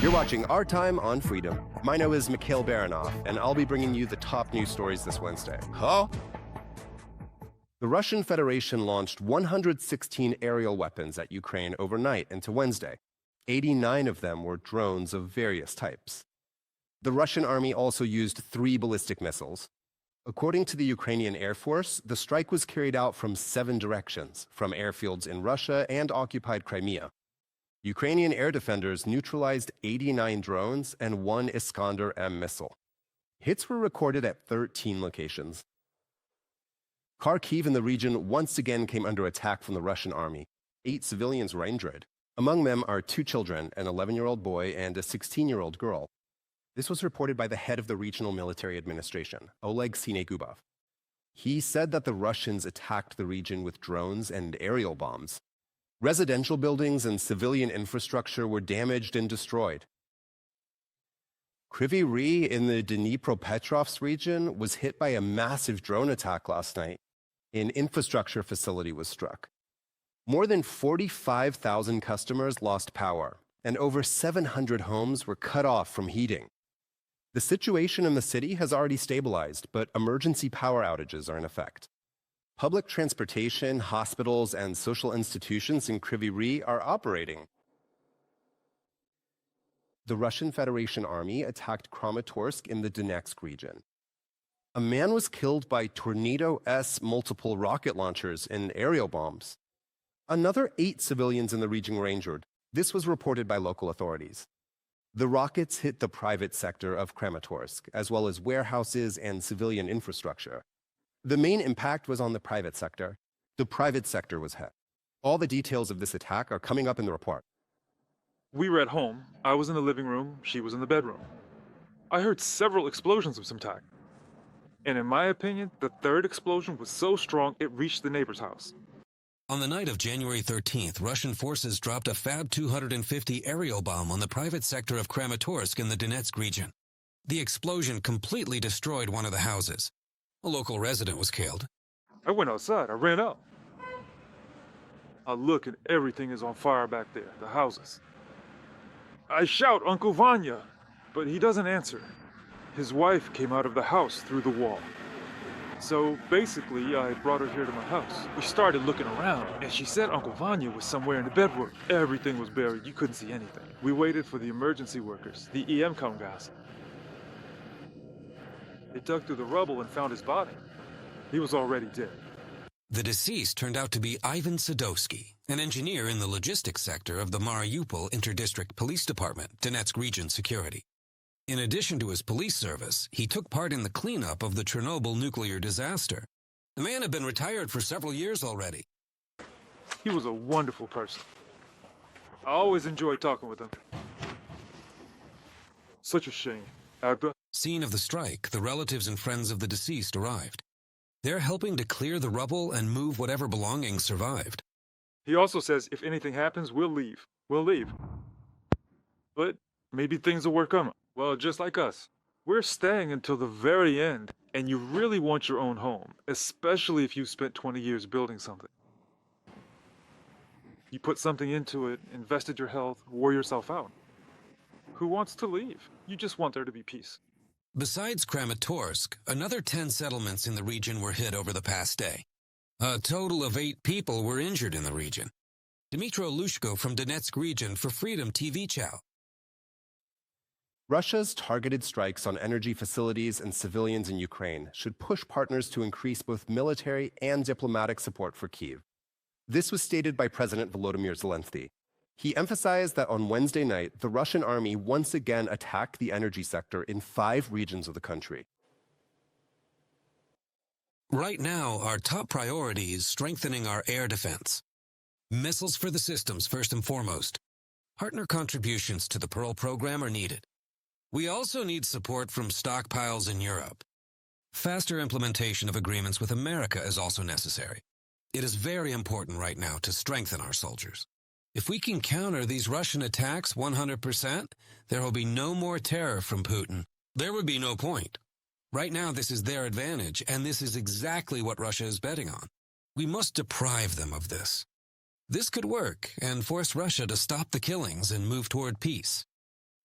You're watching Our Time on Freedom. My name is Mikhail Baranov, and I'll be bringing you the top news stories this Wednesday. The Russian Federation launched 116 aerial weapons at Ukraine overnight into Wednesday. 89 of them were drones of various types. The Russian army also used 3 ballistic missiles. According to the Ukrainian Air Force, the strike was carried out from 7 directions, from airfields in Russia and occupied Crimea. Ukrainian air defenders neutralized 89 drones and 1 Iskander-M missile. Hits were recorded at 13 locations. Kharkiv in the region once again came under attack from the Russian army. 8 civilians were injured. Among them are 2 children, an 11-year-old boy and a 16-year-old girl. This was reported by the head of the Regional Military Administration, Oleg Sinegubov. He said that the Russians attacked the region with drones and aerial bombs. Residential buildings and civilian infrastructure were damaged and destroyed. Kryvyi Rih in the Dnipropetrovsk region was hit by a massive drone attack last night. An infrastructure facility was struck. More than 45,000 customers lost power, and over 700 homes were cut off from heating. The situation in the city has already stabilized, but emergency power outages are in effect. Public transportation, hospitals, and social institutions in Kryvyi Rih are operating. The Russian Federation Army attacked Kramatorsk in the Donetsk region. A man was killed by Tornado-S multiple rocket launchers and aerial bombs. Another 8 civilians in the region were injured. This was reported by local authorities. The rockets hit the private sector of Kramatorsk, as well as warehouses and civilian infrastructure. The main impact was on the private sector. The private sector was hit. All the details of this attack are coming up in the report. We were at home. I was in the living room. She was in the bedroom. I heard several explosions of some type. And in my opinion, the third explosion was so strong it reached the neighbor's house. On the night of January 13th, Russian forces dropped a Fab 250 aerial bomb on the private sector of Kramatorsk in the Donetsk region. The explosion completely destroyed one of the houses. A local resident was killed. I went outside. I ran out. I look and everything is on fire back there, the houses. I shout, "Uncle Vanya," but he doesn't answer. His wife came out of the house through the wall. So basically, I brought her here to my house. We started looking around, and she said Uncle Vanya was somewhere in the bedroom. Everything was buried. You couldn't see anything. We waited for the emergency workers, the EM guys. They dug through the rubble and found his body. He was already dead. The deceased turned out to be Ivan Sadowski, an engineer in the logistics sector of the Mariupol Interdistrict Police Department, Donetsk Region Security. In addition to his police service, he took part in the cleanup of the Chernobyl nuclear disaster. The man had been retired for several years already. He was a wonderful person. I always enjoyed talking with him. Such a shame. Scene of the strike, the relatives and friends of the deceased arrived. They're helping to clear the rubble and move whatever belongings survived. He also says if anything happens, we'll leave. We'll leave. But maybe things will work out. Well, just like us. We're staying until the very end, and you really want your own home, especially if you spent 20 years building something. You put something into it, invested your health, wore yourself out. Who wants to leave? You just want there to be peace. Besides Kramatorsk, another 10 settlements in the region were hit over the past day. A total of 8 people were injured in the region. Dmitro Lushko from Donetsk region for Freedom TV Chow. Russia's targeted strikes on energy facilities and civilians in Ukraine should push partners to increase both military and diplomatic support for Kyiv. This was stated by President Volodymyr Zelenskyy. He emphasized that on Wednesday night, the Russian army once again attacked the energy sector in 5 regions of the country. Right now, our top priority is strengthening our air defense. Missiles for the systems first and foremost. Partner contributions to the Pearl program are needed. We also need support from stockpiles in Europe. Faster implementation of agreements with America is also necessary. It is very important right now to strengthen our soldiers. If we can counter these Russian attacks 100%, there will be no more terror from Putin. There would be no point. Right now, this is their advantage, and this is exactly what Russia is betting on. We must deprive them of this. This could work and force Russia to stop the killings and move toward peace.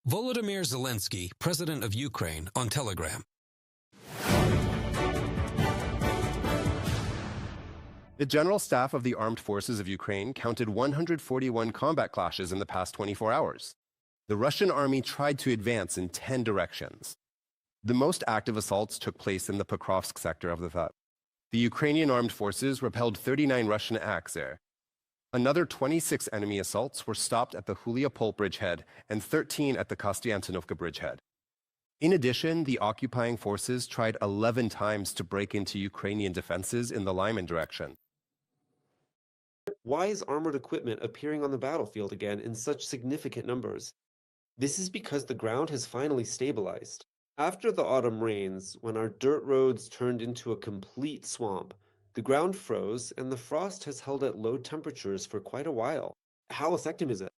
Volodymyr Zelenskyy, President of Ukraine, on Telegram. The General Staff of the Armed Forces of Ukraine counted 141 combat clashes in the past 24 hours. The Russian army tried to advance in 10 directions. The most active assaults took place in the Pokrovsk sector of the front. The Ukrainian Armed Forces repelled 39 Russian aggressor. Another 26 enemy assaults were stopped at the Huliapol bridgehead and 13 at the Kostiantinovka bridgehead. In addition, the occupying forces tried 11 times to break into Ukrainian defenses in the Lyman direction. Why is armored equipment appearing on the battlefield again in such significant numbers? This is because the ground has finally stabilized. After the autumn rains, when our dirt roads turned into a complete swamp, the ground froze and the frost has held at low temperatures for quite a while. How effective is it?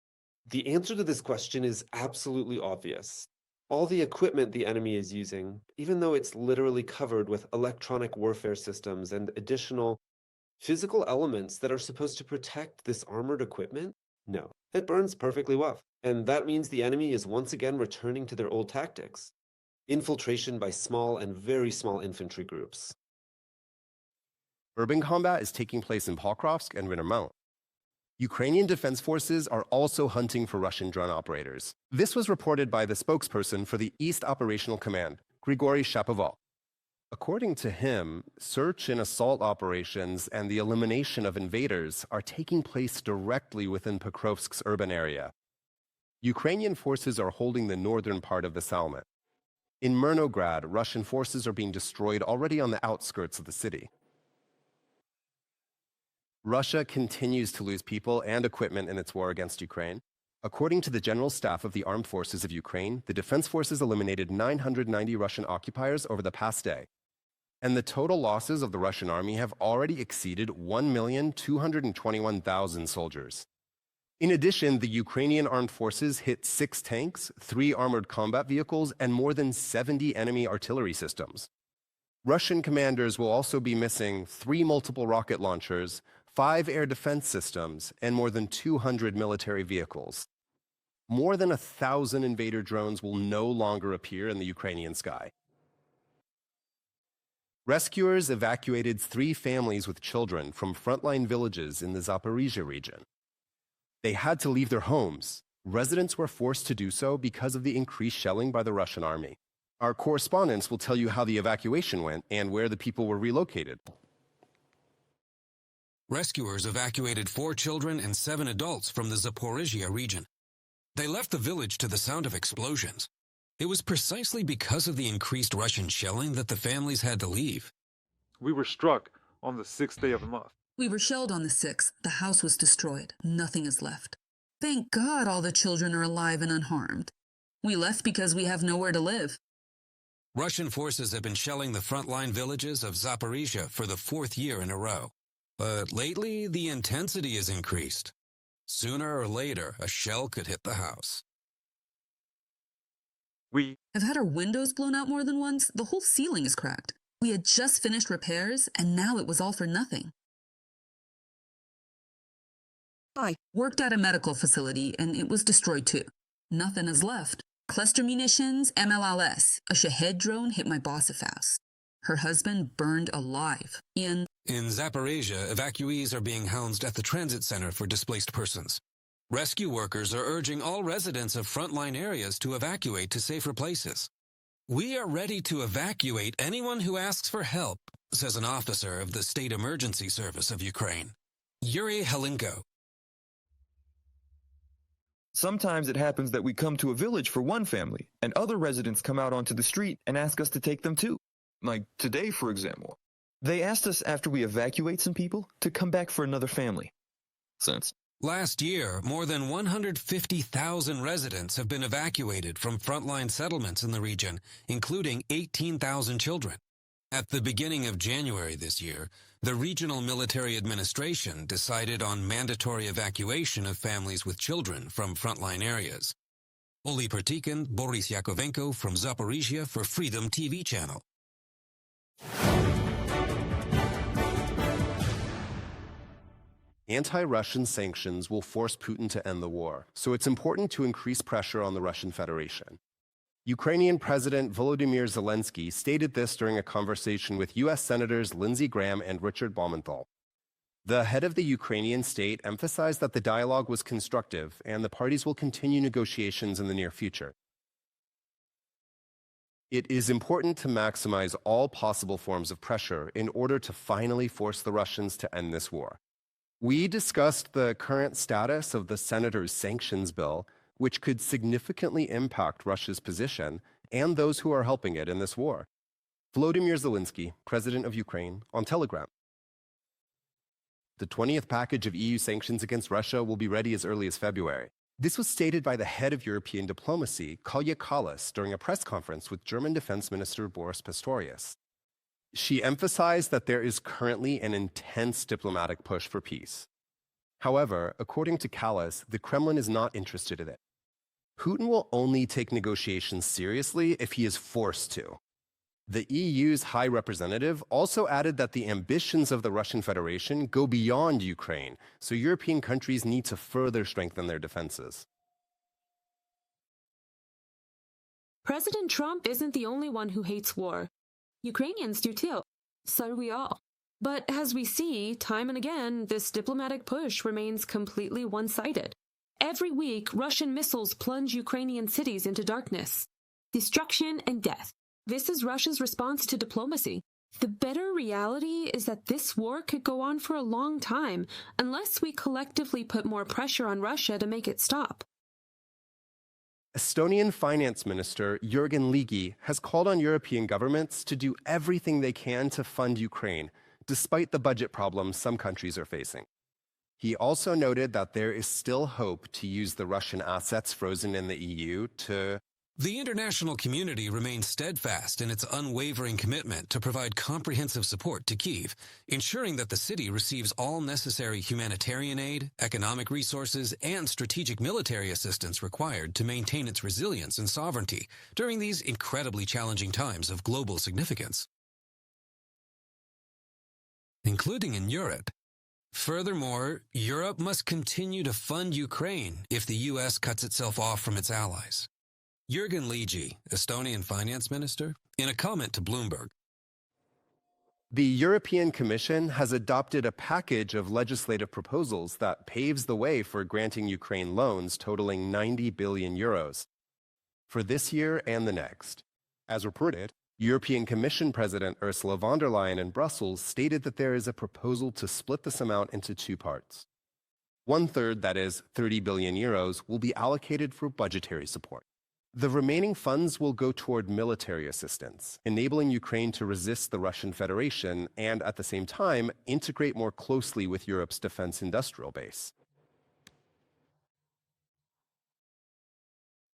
The answer to this question is absolutely obvious. All the equipment the enemy is using, even though it's literally covered with electronic warfare systems and additional physical elements that are supposed to protect this armored equipment, no, it burns perfectly well. And that means the enemy is once again returning to their old tactics. Infiltration by small and very small infantry groups. Urban combat is taking place in Pokrovsk and Rinnermount. Ukrainian defense forces are also hunting for Russian drone operators. This was reported by the spokesperson for the East Operational Command, Grigory Shapoval. According to him, search and assault operations and the elimination of invaders are taking place directly within Pokrovsk's urban area. Ukrainian forces are holding the northern part of the Salmet. In Myrnograd, Russian forces are being destroyed already on the outskirts of the city. Russia continues to lose people and equipment in its war against Ukraine. According to the General Staff of the Armed Forces of Ukraine, the defense forces eliminated 990 Russian occupiers over the past day. And the total losses of the Russian army have already exceeded 1,221,000 soldiers. In addition, the Ukrainian Armed Forces hit 6 tanks, 3 armored combat vehicles, and more than 70 enemy artillery systems. Russian commanders will also be missing 3 multiple rocket launchers, 5 air defense systems, and more than 200 military vehicles. More than 1,000 invader drones will no longer appear in the Ukrainian sky. Rescuers evacuated 3 families with children from frontline villages in the Zaporizhzhia region. They had to leave their homes. Residents were forced to do so because of the increased shelling by the Russian army. Our correspondents will tell you how the evacuation went and where the people were relocated. Rescuers evacuated 4 children and 7 adults from the Zaporizhzhia region. They left the village to the sound of explosions. It was precisely because of the increased Russian shelling that the families had to leave. We were struck on the 6th day of the month. We were shelled on the 6th. The house was destroyed. Nothing is left. Thank God all the children are alive and unharmed. We left because we have nowhere to live. Russian forces have been shelling the frontline villages of Zaporizhzhia for the 4th year in a row. But lately, the intensity has increased. Sooner or later, a shell could hit the house. We I've had our windows blown out more than once. The whole ceiling is cracked. We had just finished repairs, and now it was all for nothing. I worked at a medical facility, and it was destroyed too. Nothing is left. Cluster munitions, MLLS. A Shahed drone hit my boss's house. Her husband burned alive. In Zaporizhzhia, evacuees are being housed at the transit center for displaced persons. Rescue workers are urging all residents of frontline areas to evacuate to safer places. We are ready to evacuate anyone who asks for help, says an officer of the State Emergency Service of Ukraine, Yuri Helenko. Sometimes it happens that we come to a village for one family, and other residents come out onto the street and ask us to take them too. Like today, for example. They asked us after we evacuate some people to come back for another family. Last year, more than 150,000 residents have been evacuated from frontline settlements in the region, including 18,000 children. At the beginning of January this year, the Regional Military Administration decided on mandatory evacuation of families with children from frontline areas. Oli Pertikin, Boris Yakovenko from Zaporizhzhia for Freedom TV channel. Anti-Russian sanctions will force Putin to end the war, so it's important to increase pressure on the Russian Federation. Ukrainian President Volodymyr Zelenskyy stated this during a conversation with U.S. Senators Lindsey Graham and Richard Blumenthal. The head of the Ukrainian state emphasized that the dialogue was constructive and the parties will continue negotiations in the near future. It is important to maximize all possible forms of pressure in order to finally force the Russians to end this war. We discussed the current status of the Senator's sanctions bill, which could significantly impact Russia's position and those who are helping it in this war. Volodymyr Zelenskyy, President of Ukraine, on Telegram. The 20th package of EU sanctions against Russia will be ready as early as February. This was stated by the head of European diplomacy, Kaja Kallas, during a press conference with German Defense Minister Boris Pistorius. She emphasized that there is currently an intense diplomatic push for peace. However, according to Kallas, the Kremlin is not interested in it. Putin will only take negotiations seriously if he is forced to. The EU's High Representative also added that the ambitions of the Russian Federation go beyond Ukraine, so European countries need to further strengthen their defenses. President Trump isn't the only one who hates war. Ukrainians do too. So do we all. But as we see, time and again, this diplomatic push remains completely one-sided. Every week, Russian missiles plunge Ukrainian cities into darkness, destruction, and death. This is Russia's response to diplomacy. The bitter reality is that this war could go on for a long time unless we collectively put more pressure on Russia to make it stop. Estonian Finance Minister Jürgen Ligi has called on European governments to do everything they can to fund Ukraine, despite the budget problems some countries are facing. He also noted that there is still hope to use the Russian assets frozen in the EU to... The international community remains steadfast in its unwavering commitment to provide comprehensive support to Kyiv, ensuring that the city receives all necessary humanitarian aid, economic resources, and strategic military assistance required to maintain its resilience and sovereignty during these incredibly challenging times of global significance, including in Europe. Furthermore, Europe must continue to fund Ukraine if the U.S. cuts itself off from its allies. Jürgen Ligi, Estonian finance minister, in a comment to Bloomberg. The European Commission has adopted a package of legislative proposals that paves the way for granting Ukraine loans totaling 90 billion euros for this year and the next. As reported, European Commission President Ursula von der Leyen in Brussels stated that there is a proposal to split this amount into two parts. 1/3, that is 30 billion euros, will be allocated for budgetary support. The remaining funds will go toward military assistance, enabling Ukraine to resist the Russian Federation and, at the same time, integrate more closely with Europe's defense industrial base.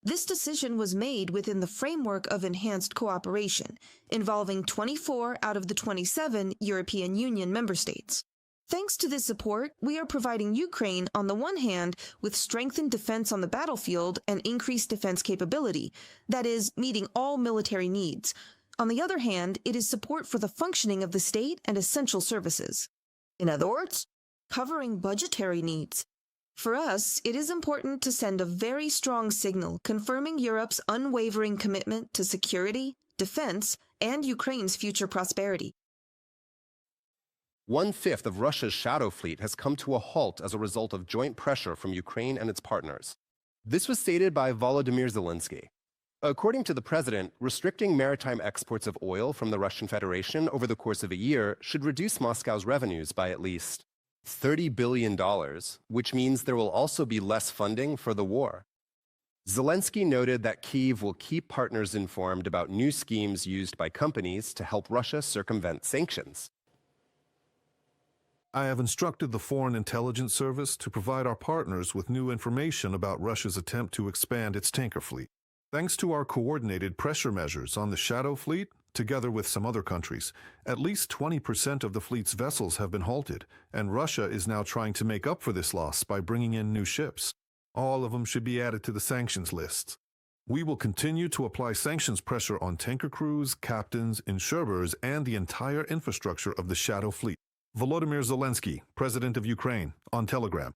This decision was made within the framework of enhanced cooperation, involving 24 out of the 27 European Union member states. Thanks to this support, we are providing Ukraine, on the one hand, with strengthened defense on the battlefield and increased defense capability, that is, meeting all military needs. On the other hand, it is support for the functioning of the state and essential services. In other words, covering budgetary needs. For us, it is important to send a very strong signal confirming Europe's unwavering commitment to security, defense, and Ukraine's future prosperity. 1/5 of Russia's shadow fleet has come to a halt as a result of joint pressure from Ukraine and its partners. This was stated by Volodymyr Zelenskyy. According to the president, restricting maritime exports of oil from the Russian Federation over the course of a year should reduce Moscow's revenues by at least $30 billion, which means there will also be less funding for the war. Zelenskyy noted that Kyiv will keep partners informed about new schemes used by companies to help Russia circumvent sanctions. I have instructed the Foreign Intelligence Service to provide our partners with new information about Russia's attempt to expand its tanker fleet. Thanks to our coordinated pressure measures on the Shadow Fleet, together with some other countries, at least 20% of the fleet's vessels have been halted, and Russia is now trying to make up for this loss by bringing in new ships. All of them should be added to the sanctions lists. We will continue to apply sanctions pressure on tanker crews, captains, insurers, and the entire infrastructure of the Shadow Fleet. Volodymyr Zelenskyy, President of Ukraine, on Telegram.